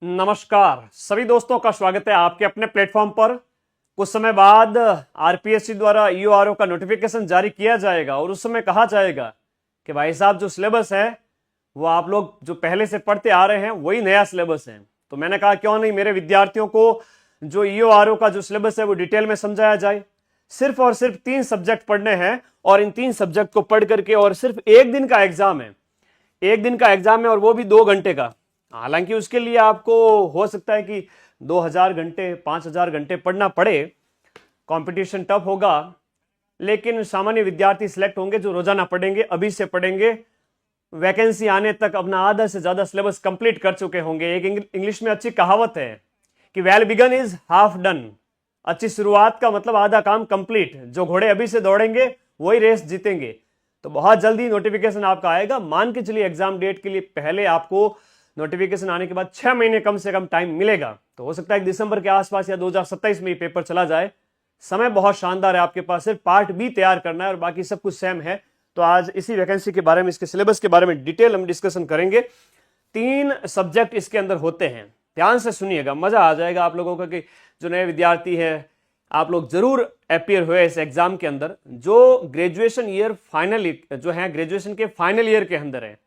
नमस्कार सभी दोस्तों का स्वागत है आपके अपने प्लेटफॉर्म पर। कुछ समय बाद आरपीएससी द्वारा ईओआरओ का नोटिफिकेशन जारी किया जाएगा और उस समय कहा जाएगा कि भाई साहब जो सिलेबस है वो आप लोग जो पहले से पढ़ते आ रहे हैं वही नया सिलेबस है। तो मैंने कहा क्यों नहीं मेरे विद्यार्थियों को जो ईओआरओ का जो सिलेबस है वो डिटेल में समझाया जाए। सिर्फ और सिर्फ 3 सब्जेक्ट पढ़ने हैं और इन 3 सब्जेक्ट को पढ़ करके और सिर्फ एक दिन का एग्जाम है। एक दिन का एग्जाम है और वो भी 2 घंटे का। हालांकि उसके लिए आपको हो सकता है कि 2000 घंटे 5000 घंटे पढ़ना पड़े, कंपटीशन टफ होगा, लेकिन सामान्य विद्यार्थी सिलेक्ट होंगे जो रोजाना पढ़ेंगे, अभी से पढ़ेंगे, वैकेंसी आने तक अपना आधा से ज्यादा सिलेबस कंप्लीट कर चुके होंगे। एक इंग्लिश में अच्छी कहावत है कि well begun is half done. अच्छी शुरुआत का मतलब आधा काम कंप्लीट। जो घोड़े अभी से दौड़ेंगे वही रेस जीतेंगे। तो बहुत जल्दी नोटिफिकेशन आपका आएगा। मान के चलिए एग्जाम डेट के लिए पहले आपको नोटिफिकेशन आने के बाद 6 महीने कम से कम टाइम मिलेगा। तो हो सकता है दिसंबर के आसपास या 2027 में ये पेपर चला जाए। समय बहुत शानदार है आपके पास, सिर्फ पार्ट बी तैयार करना है और बाकी सब कुछ सेम है। तो आज इसी वैकेंसी के बारे में, इसके सिलेबस के बारे में डिटेल हम डिस्कशन करेंगे। 3 सब्जेक्ट इसके अंदर होते हैं, ध्यान से सुनिएगा, मजा आ जाएगा आप लोगों का कि जो नए विद्यार्थी है आप लोग जरूर अपियर हुए इस एग्जाम के अंदर। जो ग्रेजुएशन ईयर फाइनल जो है, ग्रेजुएशन के फाइनल ईयर के अंदर है,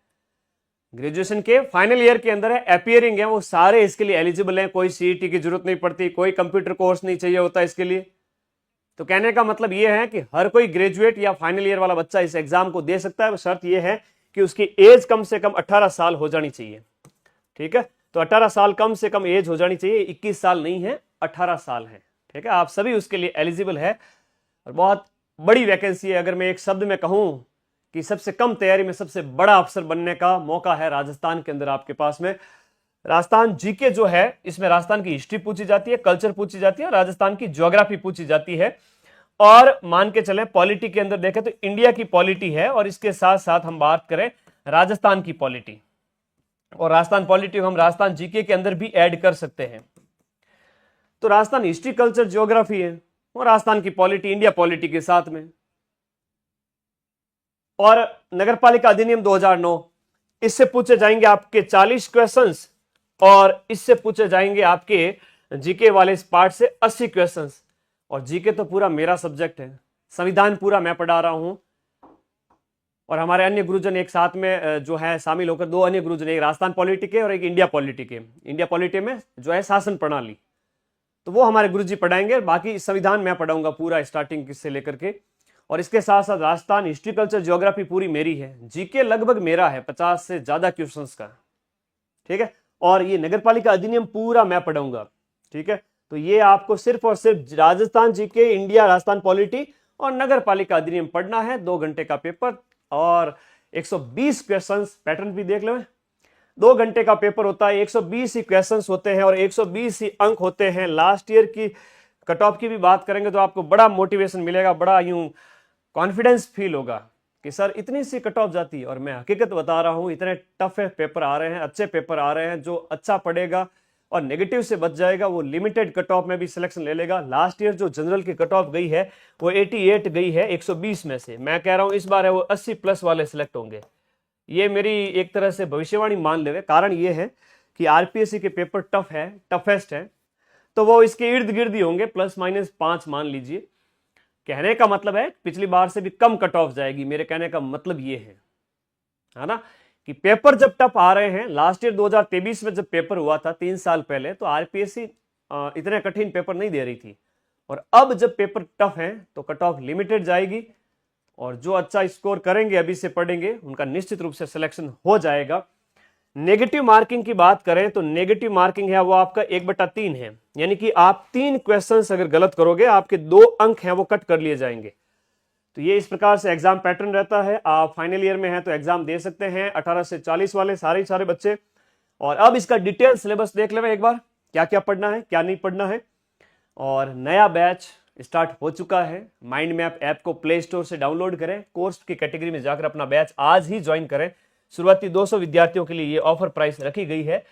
ग्रेजुएशन के फाइनल ईयर के अंदर है, अपियरिंग है, वो सारे इसके लिए एलिजिबल हैं। कोई सीईटी की जरूरत नहीं पड़ती, कोई कंप्यूटर कोर्स नहीं चाहिए होता इसके लिए। तो कहने का मतलब ये है कि हर कोई ग्रेजुएट या फाइनल ईयर वाला बच्चा इस एग्जाम को दे सकता है। शर्त यह है कि उसकी एज कम से कम 18 साल हो जानी चाहिए। ठीक है, तो 18 साल कम से कम एज हो जानी चाहिए। 21 साल नहीं है, 18 साल है। ठीक है, आप सभी उसके लिए एलिजिबल है और बहुत बड़ी वैकेंसी है। अगर मैं एक शब्द में कहूं कि सबसे कम तैयारी में सबसे बड़ा अफसर बनने का मौका है राजस्थान के अंदर आपके पास में। राजस्थान जीके जो है, इसमें राजस्थान की हिस्ट्री पूछी जाती है, कल्चर पूछी जाती है, राजस्थान की ज्योग्राफी पूछी जाती है। और मान के चले पॉलिटी के अंदर देखें तो इंडिया की पॉलिटी है और इसके साथ साथ हम बात करें राजस्थान की पॉलिटी, और राजस्थान पॉलिटी हम राजस्थान जीके के अंदर भी ऐड कर सकते हैं। तो राजस्थान हिस्ट्री कल्चर ज्योग्राफी है और राजस्थान की पॉलिटी इंडिया पॉलिटी के साथ में। और नगरपालिका अधिनियम 2009, इससे पूछे जाएंगे आपके 40 क्वेश्चंस और इससे पूछे जाएंगे आपके जीके वाले इस पार्ट से 80 क्वेश्चंस। और जीके तो पूरा मेरा सब्जेक्ट है, संविधान पूरा मैं पढ़ा रहा हूं और हमारे अन्य गुरुजन एक साथ में जो है शामिल होकर, 2 अन्य गुरुजन, एक राजस्थान पॉलिटी के और एक इंडिया पॉलिटी के। इंडिया पॉलिटी में जो है शासन प्रणाली, तो वो हमारे गुरुजी पढ़ाएंगे। बाकी संविधान मैं पढ़ाऊंगा पूरा स्टार्टिंग से लेकर के। और इसके साथ साथ राजस्थान हिस्ट्री कल्चर ज्योग्राफी पूरी मेरी है। जीके लगभग मेरा है, 50 से ज्यादा क्वेश्चंस का। ठीक है, और ये नगरपालिका अधिनियम पूरा मैं पढ़ाऊंगा। ठीक है, तो ये आपको सिर्फ और सिर्फ Rajasthan GK, India, Rajasthan polity और नगरपालिका अधिनियम पढ़ना है। 2 घंटे का पेपर और 120 क्वेश्चंस। पैटर्न भी देख लो, 2 घंटे का पेपर होता है, 120 ही क्वेश्चंस होते हैं और 120 ही अंक होते हैं। लास्ट ईयर की कट ऑफ की भी बात करेंगे तो आपको बड़ा मोटिवेशन मिलेगा, बड़ा यूं कॉन्फिडेंस फील होगा कि सर इतनी सी कट ऑफ जाती है। और मैं हकीकत बता रहा हूं, इतने टफ है पेपर आ रहे हैं, अच्छे पेपर आ रहे हैं। जो अच्छा पढ़ेगा और नेगेटिव से बच जाएगा वो लिमिटेड कट ऑफ में भी सिलेक्शन ले लेगा। लास्ट ईयर जो जनरल की कट ऑफ गई है वो 88 गई है 120 में से। मैं कह रहा हूं इस बार है वो 80 प्लस वाले सिलेक्ट होंगे। ये मेरी एक तरह से भविष्यवाणी मान ले। कारण ये है कि आरपीएससी के पेपर टफ है, टफेस्ट है, तो वो इसके इर्द गिर्द ही होंगे, ±5 मान लीजिए। कहने का मतलब है पिछली बार से भी कम कट ऑफ जाएगी। मेरे कहने का मतलब ये है ना, कि पेपर जब टफ आ रहे हैं। लास्ट ईयर 2023 में जब पेपर हुआ था 3 साल पहले, तो आरपीएससी इतने कठिन पेपर नहीं दे रही थी। और अब जब पेपर टफ है तो कट ऑफ लिमिटेड जाएगी और जो अच्छा स्कोर करेंगे, अभी से पढ़ेंगे, उनका निश्चित रूप से सिलेक्शन हो जाएगा। नेगेटिव मार्किंग की बात करें तो नेगेटिव मार्किंग है वो आपका 1/3 है। यानी कि आप 3 क्वेश्चंस अगर गलत करोगे, आपके 2 अंक हैं वो कट कर लिए जाएंगे। तो ये इस प्रकार से एग्जाम पैटर्न रहता है। आप फाइनल ईयर में हैं तो एग्जाम दे सकते हैं, 18 से 40 वाले सारे बच्चे। और अब इसका डिटेल सिलेबस देख लें एक बार, क्या क्या पढ़ना है, क्या नहीं पढ़ना है। और नया बैच स्टार्ट हो चुका है। माइंड मैप ऐप को प्ले स्टोर से डाउनलोड करें, कोर्स की कैटेगरी में जाकर अपना बैच आज ही ज्वाइन करें। शुरुआती 200 विद्यार्थियों के लिए ये ऑफर प्राइस रखी गई है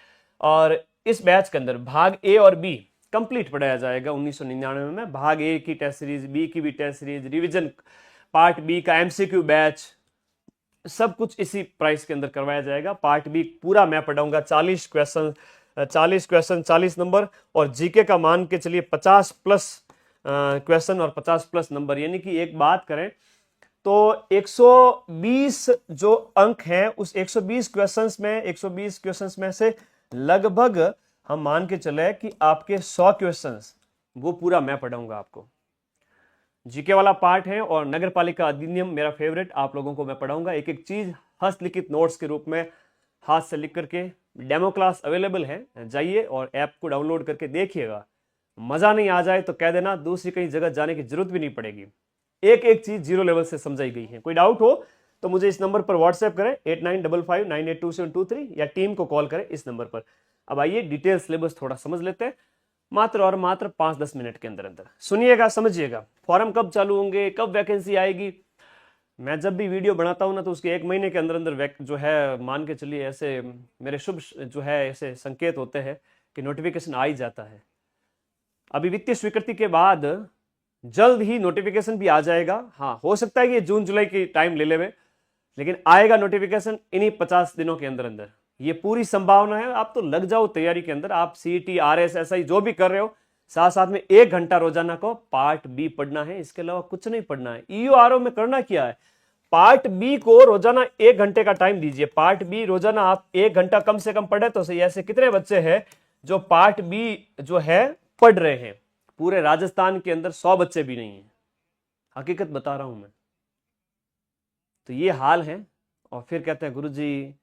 और इस बैच के अंदर भाग ए और बी कंप्लीट पढ़ाया जाएगा 1999 में। भाग ए की टेस्ट सीरीज, बी की भी test series, revision part B का एमसीक्यू बैच, सब कुछ इसी प्राइस के अंदर करवाया जाएगा। पार्ट बी पूरा मैं पढ़ाऊंगा, 40 क्वेश्चन 40 क्वेश्चन 40 नंबर, और जीके का मान के चलिए 50 प्लस क्वेश्चन और 50 प्लस नंबर, यानी कि एक बात करें तो 120 जो अंक हैं उस 120 क्वेश्चंस में से लगभग हम मान के चले कि आपके 100 क्वेश्चंस वो पूरा मैं पढ़ाऊंगा आपको। जीके वाला पार्ट है और नगर पालिका अधिनियम मेरा फेवरेट, आप लोगों को मैं पढ़ाऊंगा एक एक चीज हस्तलिखित नोट्स के रूप में, हाथ से लिख करके। डेमो क्लास अवेलेबल है, जाइए और ऐप को डाउनलोड करके देखिएगा। मजा नहीं आ जाए तो कह देना, दूसरी कहीं जगह जाने की जरूरत भी नहीं पड़ेगी। एक एक चीज जीरो लेवल से समझाई गई है। कोई डाउट हो तो मुझे इस नंबर पर व्हाट्सएप करें 8955982723 या टीम को कॉल करें इस नंबर पर। अब आइए डिटेल सिलेबस थोड़ा समझ लेते हैं, मात्र और मात्र 5-10 मिनट के अंदर अंदर। सुनिएगा, समझिएगा। फॉर्म कब चालू होंगे, कब वैकेंसी आएगी, मैं जब भी वीडियो बनाता हूं ना तो उसके 1 महीने के अंदर अंदर जो है मान के चलिए ऐसे मेरे शुभ जो है ऐसे संकेत होते हैं कि नोटिफिकेशन आ ही जाता है। अभी वित्तीय स्वीकृति के बाद जल्द ही नोटिफिकेशन भी आ जाएगा। हाँ, हो सकता है कि जून जुलाई की टाइम ले लेवे, लेकिन आएगा नोटिफिकेशन इन्हीं 50 दिनों के अंदर अंदर, ये पूरी संभावना है। आप तो लग जाओ तैयारी के अंदर। आप सीईटी, आरएस, एसआई जो भी कर रहे हो, साथ साथ में 1 घंटा रोजाना को पार्ट बी पढ़ना है, इसके अलावा कुछ नहीं पढ़ना है। ईओआरओ में करना क्या है, पार्ट बी को रोजाना 1 घंटे का टाइम दीजिए। पार्ट बी रोजाना आप 1 घंटा कम से कम पढ़े तो सही। ऐसे कितने बच्चे हैं जो पार्ट बी जो है पढ़ रहे हैं? पूरे राजस्थान के अंदर 100 बच्चे भी नहीं है, हकीकत बता रहा हूं मैं। तो ये हाल है। और फिर कहते हैं गुरुजी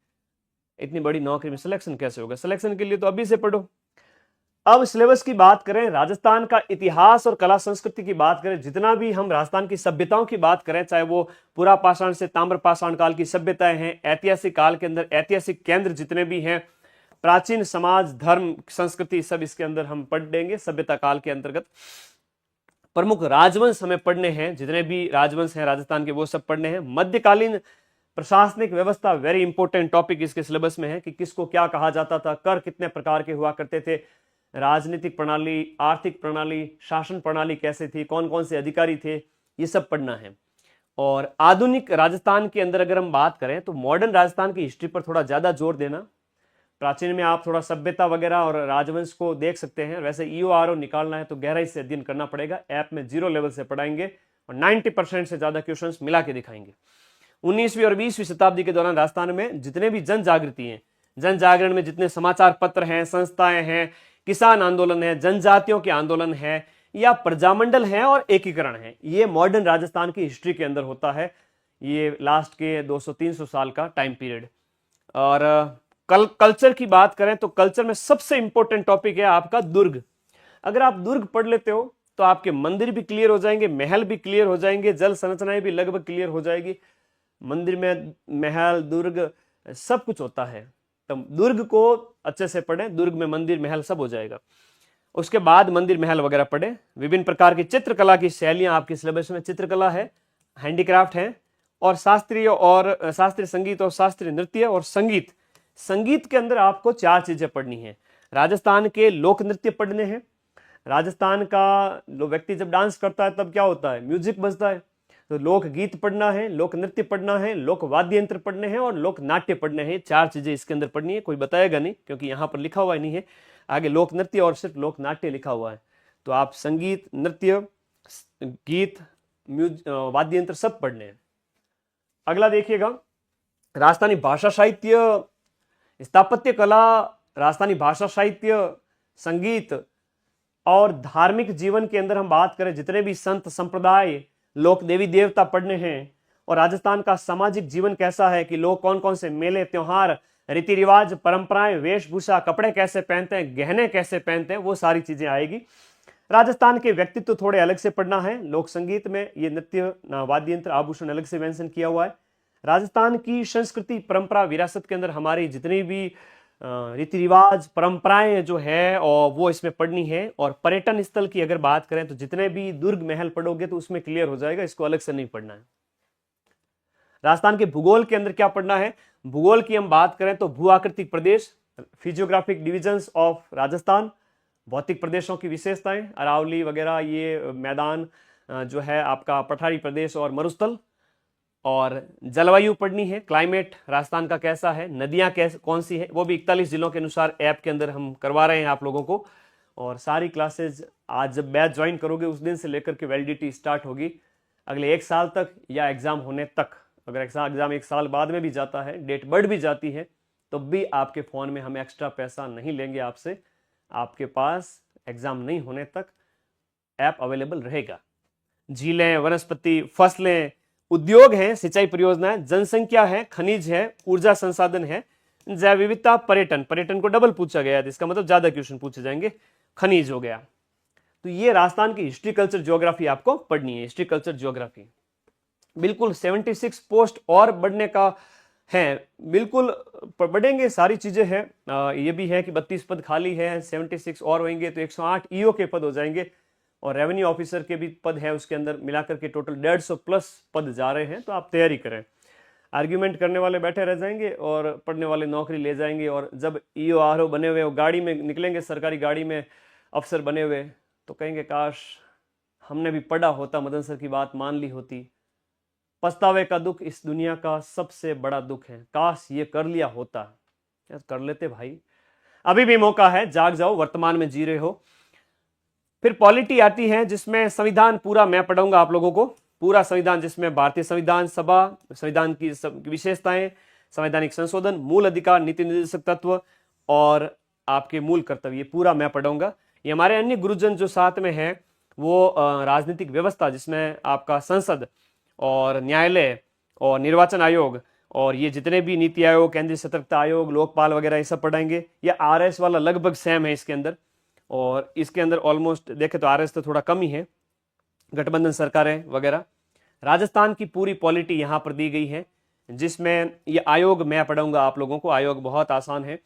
इतनी बड़ी नौकरी में सिलेक्शन कैसे होगा? सिलेक्शन के लिए तो अभी से पढ़ो। अब सिलेबस की बात करें, राजस्थान का इतिहास और कला संस्कृति की बात करें, जितना भी हम राजस्थान की सभ्यताओं की बात करें, चाहे वो पुरा पाषाण से ताम्र पाषाण काल की सभ्यताएं हैं, ऐतिहासिक काल के अंदर ऐतिहासिक केंद्र जितने भी हैं, प्राचीन समाज, धर्म, संस्कृति, सब इसके अंदर हम पढ़ लेंगे। सभ्यता काल के अंतर्गत प्रमुख राजवंश हमें पढ़ने हैं, जितने भी राजवंश हैं राजस्थान के वो सब पढ़ने हैं। मध्यकालीन प्रशासनिक व्यवस्था वेरी इंपॉर्टेंट टॉपिक इसके सिलेबस में है कि किसको क्या कहा जाता था, कर कितने प्रकार के हुआ करते थे, राजनीतिक प्रणाली, आर्थिक प्रणाली, शासन प्रणाली कैसे थी, कौन कौन से अधिकारी थे, ये सब पढ़ना है। और आधुनिक राजस्थान के अंदर अगर हम बात करें तो मॉडर्न राजस्थान की हिस्ट्री पर थोड़ा ज्यादा जोर देना। प्राचीन में आप थोड़ा सभ्यता वगैरह और राजवंश को देख सकते हैं। वैसे ईओआरओ निकालना है तो गहराई से अध्ययन करना पड़ेगा। ऐप में 0 लेवल से पढ़ाएंगे और 90% से ज्यादा क्वेश्चंस मिला के दिखाएंगे। 19वीं और 20वीं शताब्दी के दौरान राजस्थान में जितने भी जन जागृति हैं, जन जागरण में जितने समाचार पत्र हैं, संस्थाएं हैं, किसान आंदोलन है, जनजातियों के आंदोलन है, या प्रजामंडल है और एकीकरण है, ये मॉडर्न राजस्थान की हिस्ट्री के अंदर होता है। ये लास्ट के 200-300 साल का टाइम पीरियड। और कल्चर की बात करें तो कल्चर में सबसे इंपॉर्टेंट टॉपिक है आपका दुर्ग। अगर आप दुर्ग पढ़ लेते हो तो आपके मंदिर भी क्लियर हो जाएंगे, महल भी क्लियर हो जाएंगे, जल संरचनाएं भी लगभग क्लियर हो जाएगी। मंदिर में महल, दुर्ग सब कुछ होता है, तो दुर्ग को अच्छे से पढ़ें। दुर्ग में मंदिर, महल सब हो जाएगा। उसके बाद मंदिर, महल वगैरह पढ़ें। विभिन्न प्रकार की चित्रकला की शैलियां आपके सिलेबस में, चित्रकला है, हैंडीक्राफ्ट है, और शास्त्रीय संगीत और शास्त्रीय नृत्य और संगीत। संगीत के अंदर आपको 4 चीजें पढ़नी है। राजस्थान के लोक नृत्य पढ़ने हैं। राजस्थान का व्यक्ति जब डांस करता है तब क्या होता है, म्यूजिक बजता है। तो लोक गीत पढ़ना है, लोक नृत्य पढ़ना है, लोक वाद्य यंत्र पढ़ने हैं और लोक नाट्य पढ़ने हैं। 4 चीजें इसके अंदर पढ़नी है। कोई बताएगा नहीं क्योंकि यहां पर लिखा हुआ नहीं है, आगे लोक नृत्य और सिर्फ लोक नाट्य लिखा हुआ है। तो आप संगीत, नृत्य, गीत, वाद्य यंत्र सब पढ़ने हैं। अगला देखिएगा, राजस्थानी भाषा साहित्य, स्थापत्य कला, राजस्थानी भाषा साहित्य, संगीत और धार्मिक जीवन के अंदर हम बात करें, जितने भी संत संप्रदाय, लोक देवी देवता पढ़ने हैं। और राजस्थान का सामाजिक जीवन कैसा है कि लोग कौन कौन से मेले, त्योहार, रीति रिवाज, परंपराएं, वेशभूषा, कपड़े कैसे पहनते हैं, गहने कैसे पहनते हैं, वो सारी चीजें आएगी। राजस्थान के व्यक्तित्व थोड़े अलग से पढ़ना है। लोक संगीत में ये नृत्य, वाद्य यंत्र, आभूषण अलग से मेंशन किया हुआ है। राजस्थान की संस्कृति, परंपरा, विरासत के अंदर हमारी जितनी भी रीति रिवाज, परंपराएं जो है और वो इसमें पढ़नी है। और पर्यटन स्थल की अगर बात करें तो जितने भी दुर्ग, महल पढ़ोगे तो उसमें क्लियर हो जाएगा, इसको अलग से नहीं पढ़ना है। राजस्थान के भूगोल के अंदर क्या पढ़ना है, भूगोल की हम बात करें तो भू आकृतिक प्रदेश, फिजियोग्राफिक डिविजन्स ऑफ राजस्थान, भौतिक प्रदेशों की विशेषताएं, अरावली वगैरह, ये मैदान जो है आपका पठारी प्रदेश और मरुस्थल। और जलवायु पढ़नी है, क्लाइमेट राजस्थान का कैसा है, नदियां कैसे कौन सी है, वो भी 41 जिलों के अनुसार ऐप के अंदर हम करवा रहे हैं आप लोगों को। और सारी क्लासेज आज जब बैच ज्वाइन करोगे उस दिन से लेकर के वैलिडिटी स्टार्ट होगी अगले 1 साल तक या एग्जाम होने तक। अगर एग्जाम 1 साल बाद में भी जाता है, डेट बढ़ भी जाती है, तो भी आपके फ़ोन में हम एक्स्ट्रा पैसा नहीं लेंगे आपसे, आपके पास एग्जाम नहीं होने तक ऐप अवेलेबल रहेगा। झीलें, वनस्पति, फसलें, उद्योग हैं, सिंचाई परियोजनाएं, जनसंख्या है, खनिज है, ऊर्जा संसाधन है, जैव विविधता, पर्यटन। पर्यटन को डबल पूछा गया है, इसका मतलब ज्यादा क्वेश्चन पूछे जाएंगे। खनिज हो गया। तो ये राजस्थान की हिस्ट्री, कल्चर, ज्योग्राफी आपको पढ़नी है। हिस्ट्री, कल्चर, ज्योग्राफी बिल्कुल 76 पोस्ट और बढ़ने का है, बिल्कुल बढ़ेंगे, सारी चीजें हैं। ये भी है कि 32 पद खाली है, 76 और होंगे तो 108 ईओ के पद हो जाएंगे, और रेवेन्यू ऑफिसर के भी पद है उसके अंदर, मिलाकर के टोटल 150 प्लस पद जा रहे हैं। तो आप तैयारी करें। आर्ग्यूमेंट करने वाले बैठे रह जाएंगे और पढ़ने वाले नौकरी ले जाएंगे, और जब ईओ आरओ बने हुए गाड़ी में निकलेंगे, सरकारी गाड़ी में अफसर बने हुए, तो कहेंगे काश हमने भी पढ़ा होता, मदन सर की बात मान ली होती। पछतावे का दुख इस दुनिया का सबसे बड़ा दुख है, काश ये कर लिया होता। यार कर लेते भाई, अभी भी मौका है, जाग जाओ, वर्तमान में जी रहे हो। फिर पॉलिटी आती है जिसमें संविधान पूरा मैं पढ़ाऊंगा आप लोगों को, पूरा संविधान, जिसमें भारतीय संविधान सभा, संविधान की विशेषताएं, संवैधानिक संशोधन, मूल अधिकार, नीति निर्देशक तत्व और आपके मूल कर्तव्य, ये पूरा मैं पढ़ाऊंगा। ये हमारे अन्य गुरुजन जो साथ में है वो राजनीतिक व्यवस्था, जिसमें आपका संसद और न्यायालय और निर्वाचन आयोग और ये जितने भी नीति आयोग, केंद्रीय सतर्कता आयोग, लोकपाल वगैरह, ये सब पढ़ाएंगे। ये आरएस वाला लगभग सेम है इसके अंदर, और इसके अंदर ऑलमोस्ट देखे तो आरएस तो थोड़ा कम ही है, गठबंधन सरकारें वगैरह। राजस्थान की पूरी पॉलिटी यहाँ पर दी गई है, जिसमें ये आयोग मैं पढ़ाऊंगा आप लोगों को। आयोग बहुत आसान है,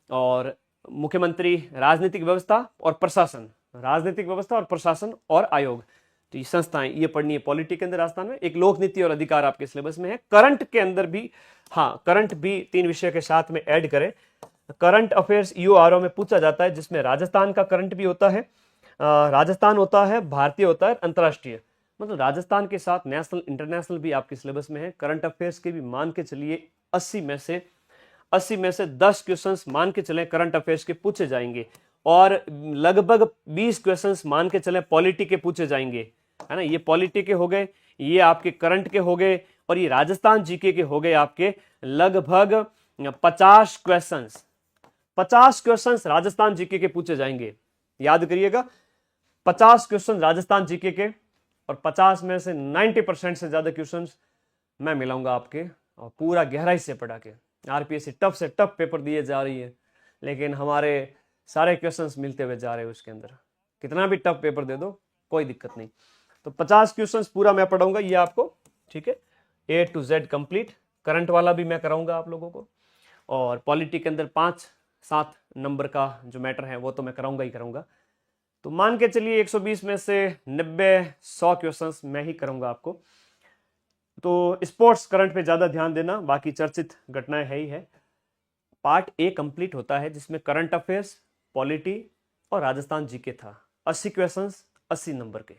और मुख्यमंत्री, राजनीतिक व्यवस्था और प्रशासन, राजनीतिक व्यवस्था और प्रशासन और आयोग, तो ये संस्थाएं ये पढ़नी है पॉलिटी के अंदर राजस्थान में। एक लोक नीति और अधिकार आपके सिलेबस में है। करंट के अंदर भी, हाँ करंट भी 3 विषय के साथ में ऐड करें। करंट अफेयर्स यूआरओ में पूछा जाता है, जिसमें राजस्थान का करंट भी होता है, राजस्थान होता है, भारतीय होता है, अंतर्राष्ट्रीय, मतलब राजस्थान के साथ नेशनल, इंटरनेशनल भी आपके सिलेबस में है। करंट अफेयर्स के भी मान के चलिए 80 में से 10 क्वेश्चंस मान के चले करंट अफेयर्स के पूछे जाएंगे, और लगभग 20 क्वेश्चंस मान के चले पॉलिटी के पूछे जाएंगे, है ना। ये पॉलिटी के हो गए, ये आपके करंट के हो गए, और ये राजस्थान जीके के हो गए आपके लगभग 50 क्वेश्चंस। 50 क्वेश्चंस राजस्थान जीके के पूछे जाएंगे, याद करिएगा। 50 क्वेश्चन राजस्थान जीके के, और 50 में से 90% से ज्यादा क्वेश्चंस मैं मिलाऊंगा आपके, और पूरा गहराई से पढ़ा के। आरपीएससी टफ से टफ पेपर दिए जा रही है, लेकिन हमारे सारे क्वेश्चंस मिलते हुए जा रहे हैं उसके अंदर। कितना भी टफ पेपर दे दो कोई दिक्कत नहीं। तो 50 क्वेश्चंस पूरा मैं पढ़ाऊंगा ये आपको, ठीक है। A to Z complete. Current वाला भी मैं कराऊंगा आप लोगों को, और पॉलिटी के अंदर 5-7 नंबर का जो मैटर है वो तो मैं कराऊंगा ही कराऊंगा। तो मान के चलिए 120 में से 90-100 क्वेश्चंस मैं ही करूंगा आपको। तो स्पोर्ट्स करंट पे ज्यादा ध्यान देना, बाकी चर्चित घटनाएं है ही है। पार्ट ए कंप्लीट होता है, जिसमें करंट अफेयर्स, पॉलिटी और राजस्थान जीके था। 80 क्वेश्चंस 80 नंबर के।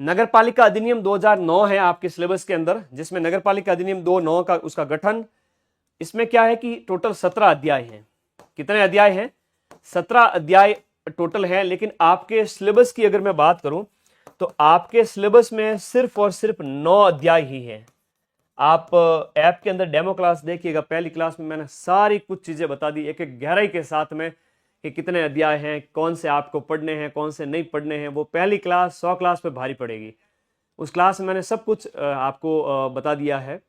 नगर पालिका अधिनियम 2009 है आपके सिलेबस के अंदर, जिसमें नगर पालिका अधिनियम 2009 का उसका गठन। इसमें क्या है कि टोटल 17 अध्याय हैं। कितने अध्याय हैं? 17 अध्याय टोटल है। लेकिन आपके सिलेबस की अगर मैं बात करूं तो आपके सिलेबस में सिर्फ और सिर्फ 9 अध्याय ही है। आप ऐप के अंदर डेमो क्लास देखिएगा, पहली क्लास में मैंने सारी कुछ चीजें बता दी एक एक गहराई के साथ में, कि कितने अध्याय हैं, कौन से आपको पढ़ने हैं, कौन से नहीं पढ़ने हैं। वो पहली क्लास 100 क्लास पे भारी पड़ेगी। उस क्लास में मैंने सब कुछ आपको बता दिया है।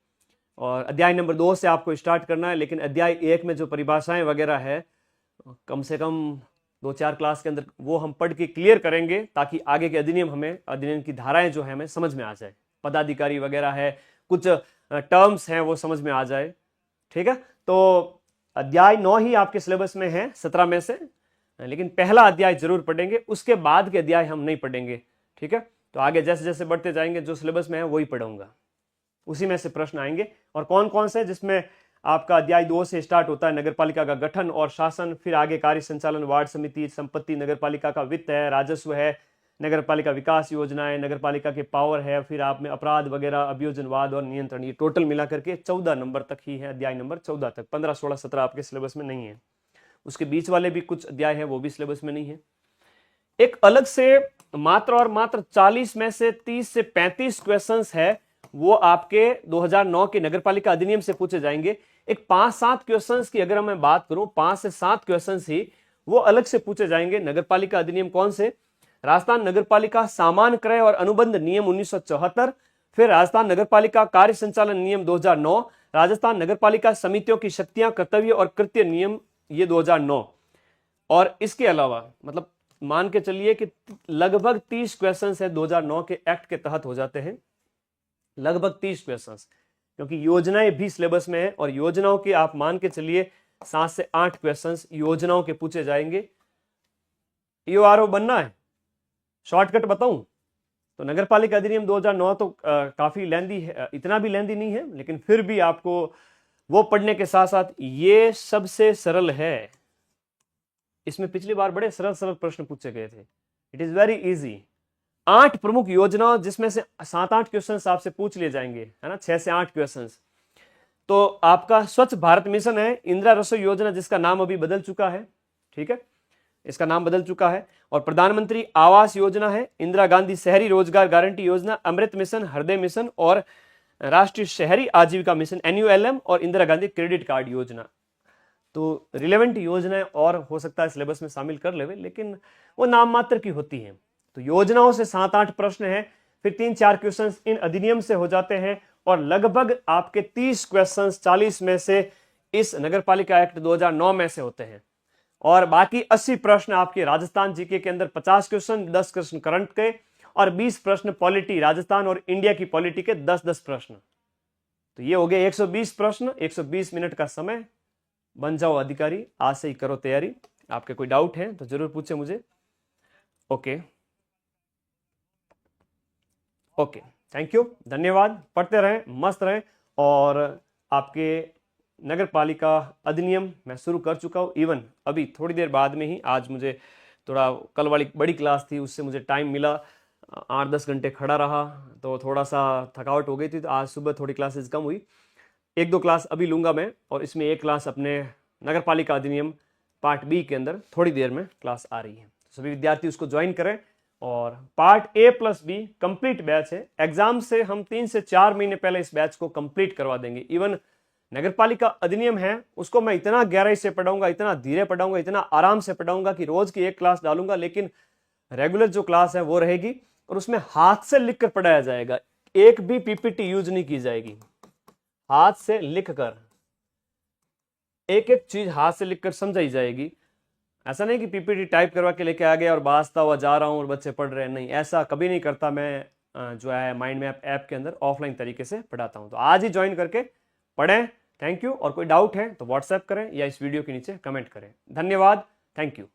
और अध्याय नंबर 2 से आपको स्टार्ट करना है, लेकिन अध्याय 1 में जो परिभाषाएं वगैरह है, कम से कम 2-4 क्लास के अंदर वो हम पढ़ के क्लियर करेंगे, ताकि आगे के अधिनियम की धाराएं जो है हमें समझ में आ जाए। पदाधिकारी वगैरह है, कुछ टर्म्स हैं वो समझ में आ जाए, ठीक है। तो अध्याय 9 ही आपके सिलेबस में है 17 में से, लेकिन पहला अध्याय जरूर पढ़ेंगे, उसके बाद के अध्याय हम नहीं पढ़ेंगे, ठीक है। तो आगे जैसे जैसे बढ़ते जाएंगे जो सिलेबस में है वही पढ़ूंगा, उसी में से प्रश्न आएंगे। और कौन कौन से, जिसमें आपका अध्याय 2 से स्टार्ट होता है नगर पालिका का गठन और शासन, फिर आगे कार्य संचालन, वार्ड समिति, संपत्ति, नगर पालिका का वित्त है, राजस्व है, नगर पालिका विकास योजनाएं, नगर पालिका के पावर है, फिर आप में अपराध वगैरह, अभियोजनवाद और नियंत्रण, ये टोटल मिला करके 14 नंबर तक ही है, अध्याय नंबर 14 तक। 15, 16, 17 आपके सिलेबस में नहीं है। उसके बीच वाले भी कुछ अध्याय है, वो भी सिलेबस में नहीं है। एक अलग से मात्र और मात्र 40 में से 30 से 35 क्वेश्चंस है, वो आपके 2009 के नगरपालिका अधिनियम से पूछे जाएंगे। एक 5-7 क्वेश्चंस की अगर मैं बात करूं, 5 से 7 क्वेश्चंस ही वो अलग से पूछे जाएंगे। नगरपालिका अधिनियम कौन से? राजस्थान नगरपालिका सामान्य क्रय और अनुबंध नियम 1974, फिर राजस्थान नगरपालिका कार्य संचालन नियम 2009, राजस्थान नगरपालिका समितियों की शक्तियां, कर्तव्य और कृत्य नियम, ये 2009। और इसके अलावा मतलब मान के चलिए कि लगभग 30 क्वेश्चंस है 2009 के एक्ट के तहत हो जाते हैं, लगभग 30 क्वेश्चंस, क्योंकि योजनाएं भी सिलेबस में है। और योजनाओं के आप मान के चलिए 7 से 8 क्वेश्चंस योजनाओं के पूछे जाएंगे। ईओआरओ बनना है, शॉर्टकट बताऊं तो नगरपालिका अधिनियम 2009 तो काफी लेंदी है, इतना भी लेंदी नहीं है, लेकिन फिर भी आपको वो पढ़ने के साथ साथ ये सबसे सरल है। इसमें पिछली बार बड़े सरल सरल प्रश्न पूछे गए थे। It is very easy. 8 प्रमुख योजनाओं, जिसमें से 7-8 क्वेश्चन आपसे पूछ लिए जाएंगे, है ना, 6 से 8 क्वेश्चन। तो आपका स्वच्छ भारत मिशन है, इंदिरा रसोई योजना जिसका नाम अभी बदल चुका है, ठीक है, इसका नाम बदल चुका है, और प्रधानमंत्री आवास योजना है, इंदिरा गांधी शहरी रोजगार गारंटी योजना, अमृत मिशन, हृदय मिशन और राष्ट्रीय शहरी आजीविका मिशन NULM, और इंदिरा गांधी क्रेडिट कार्ड योजना। तो रिलेवेंट योजनाएं और हो सकता है सिलेबस में शामिल कर लेवे, लेकिन वो नाम मात्र की होती हैं। तो योजनाओं से 7-8 प्रश्न हैं, फिर 3-4 क्वेश्चंस इन अधिनियम से हो जाते हैं, और लगभग आपके 30 क्वेश्चंस 40 में से इस नगरपालिका एक्ट 2009 में से होते हैं। और बाकी 80 प्रश्न आपके राजस्थान जीके के अंदर 50 क्वेश्चन, 10 क्वेश्चन करंट के, और 20 प्रश्न पॉलिटी, राजस्थान और इंडिया की पॉलिटी के 10-10 प्रश्न। तो ये हो गए 120 प्रश्न, 120 मिनट का समय। बन जाओ अधिकारी, आज से ही करो तैयारी। आपके कोई डाउट है तो जरूर पूछे मुझे। ओके ओके, थैंक यू, धन्यवाद। पढ़ते रहें, मस्त रहें। और आपके नगरपालिका अधिनियम मैं शुरू कर चुका हूँ, इवन अभी थोड़ी देर बाद में ही। आज मुझे थोड़ा, कल वाली बड़ी क्लास थी, उससे मुझे टाइम मिला, 8-10 घंटे खड़ा रहा, तो थोड़ा सा थकावट हो गई थी, तो आज सुबह थोड़ी क्लासेस कम हुई। 1-2 क्लास अभी लूंगा मैं, और इसमें एक क्लास अपने नगरपालिका अधिनियम पार्ट बी के अंदर थोड़ी देर में क्लास आ रही है। तो सभी विद्यार्थी उसको ज्वाइन करें। और पार्ट A+B कंप्लीट बैच है। एग्जाम से हम 3 से 4 महीने पहले इस बैच को कंप्लीट करवा देंगे। इवन नगरपालिका अधिनियम है, उसको मैं इतना गहराई से पढ़ाऊंगा, इतना धीरे पढ़ाऊंगा, इतना आराम से पढ़ाऊंगा कि रोज की एक क्लास डालूंगा, लेकिन रेगुलर जो क्लास है वो रहेगी, और उसमें हाथ से लिखकर पढ़ाया जाएगा। एक भी PPT यूज नहीं की जाएगी। हाथ से लिखकर, एक एक चीज हाथ से लिखकर समझाई जाएगी। ऐसा नहीं कि PPT टाइप करवा के लेके आ गया और बाजता हुआ जा रहा हूं और बच्चे पढ़ रहे हैं, नहीं, ऐसा कभी नहीं करता मैं। जो है माइंड मैप ऐप के अंदर ऑफलाइन तरीके से पढ़ाता हूं। तो आज ही ज्वाइन करके पढ़ें। Thank you. और कोई डाउट है तो व्हाट्सएप करें या इस वीडियो के नीचे कमेंट करें। धन्यवाद, थैंक यू।